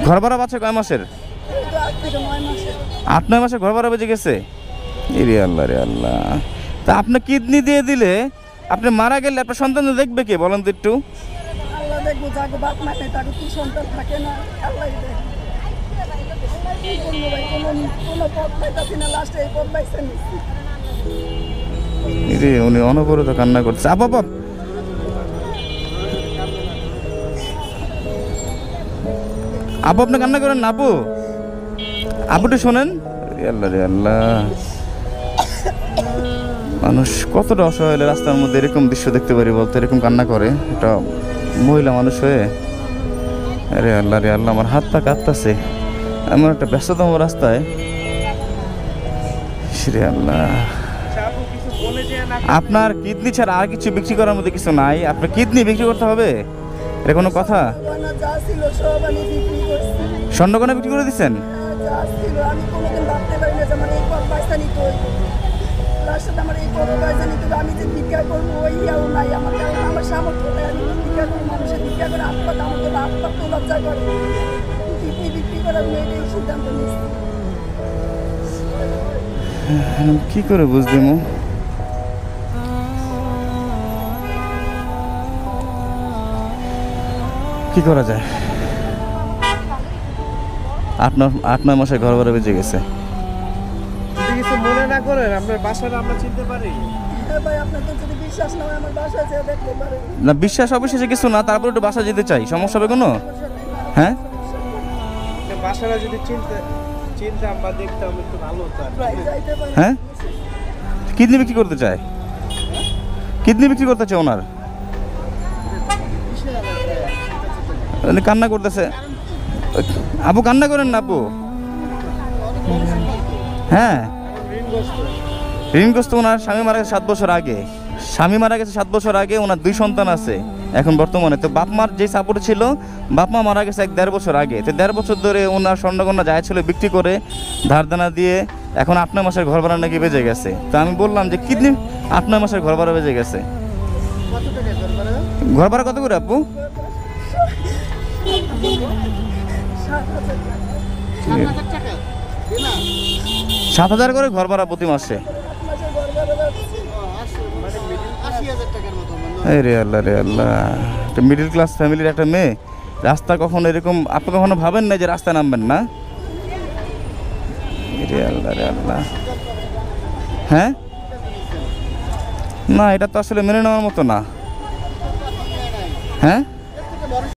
ঘর ভাড়া পাচ্ছে কয় মাসের? 8-9 মাসের ঘর ভাড়া বেঁচে গেছে। রে আল্লাহ রে আল্লাহ। তা আপনি কিডনি দিয়ে দিলে আপনি মারা গেলে আপনার সন্তান দেখবে কে বলেন তো একটু? আল্লাহ দেখবো, যাকে বাপ মা নেই তাকে কি সন্তান থাকে না, আল্লাহ দেখবে। কি করবো ভাই, কোনো পথ পাইতাছি না, লাস্টে এই পথ পাইছে নিচ্ছি। রে উনি অনবরত কান্না করছে। আপু আপু আপু আপনি কান্না করেন না আপু? আপুটা শোনেন। রে আল্লাহ রে আল্লাহ। মানুষ কতটা অসহায় হলে রাস্তার মধ্যে এরকম দৃশ্য দেখতে পারি বলতে, এরকম কান্না করে একটা মহিলা মানুষ হয়ে। আরে আল্লাহ রে আল্লাহ, আমার হাত পা কাঁপতাছে এমন একটা ব্যস্ততম রাস্তায়। রে আল্লাহ, আপনার কিডনি ছাড়া আর কিছু বিক্রি করার মধ্যে কিছু নাই? আপনার কিডনি বিক্রি করতে হবে? এটা কোনো কথা? যা ছিল সব আমি বিক্রি করছি। স্বর্ণগয়না বিক্রি করে দিচ্ছেন? যা ছিল আমি কোনোদিন ভাবতে পারি না যে আমার এই পথ পয়সা নিতে হইব, লাস্টে আমার এই পথ পয়সা নিতে হবে। আমি যে ভিক্ষা করবো ওই ইয়াও নাই আমার, কারণ আমার সামর্থ্য নেই। আমি ভিক্ষা করবো, মানুষের ভিক্ষা করে আত্মা, আমার তো আত্মা তো লজ্জা করে। কিডনি বিক্রি করার মেয়ের এই সিদ্ধান্ত নিচ্ছি। কি করে বুঝদিমু? কি করা যায়? 8-9 মাসে ঘর ভাড়া বেঁচে গেছে। যদি কিছু মনে না করেন, আপনার বাসাটা আমরা চিনতে পারি। হ্যাঁ ভাই, আপনার তো যদি বিশ্বাস না হয় আমার বাসায় যেয়ে দেখতে পারেন। না, বিশ্বাস অবিশ্বাসে কিছু না, তারপর একটু বাসা যেতে চাই। সমস্যা হবে কোনো? হ্যাঁ, আপনার বাসাটা যদি চিনতাম বা দেখতাম একটু ভালো হতো আর কি। ভাই যাইতে পারেন। হ্যাঁ, কিডনি বিক্রি করতে চায়। কিডনি বিক্রি করতে চায় ওনার। উনি কান্না করতেছে। আপু কান্না করেন না আপু। হ্যাঁ, ঋণগ্রস্ত। ওনার স্বামী মারা গেছে 7 বছর আগে। স্বামী মারা গেছে 7 বছর আগে। ওনার 2 সন্তান আছে এখন বর্তমানে। তো বাপ মার যে সাপোর্ট ছিল, বাপ মা মারা গেছে 1-1.5 বছর আগে। তো 1.5 বছর ধরে ওনার স্বর্ণগয়না যা ছিল বিক্রি করে ধার দেনা দিয়ে এখন 8-9 মাসের ঘর ভাড়া নাকি বেজে গেছে। তো আমি বললাম যে কিডনি 8-9 মাসের ঘর ভাড়া বেজে গেছে। কত টাকা ঘর ভাড়া? ঘর ভাড়া কত করে আপু? 7,000 টাকা। 7,000 করে ঘর ভাড়া প্রতি মাসে। 8 মাসের ঘর ভাড়া যাচ্ছে 80,000 টাকার মতো। রে আল্লাহ রে আল্লাহ। একটা মিডল ক্লাস ফ্যামিলির একটা মেয়ে রাস্তা কখনো এরকম, আপনি কখনো ভাবেন না যে রাস্তায় নামবেন না? রে আল্লাহ রে আল্লাহ। হ্যাঁ, না এটা তো আসলে মেনে নেওয়ার মতো না। হ্যাঁ,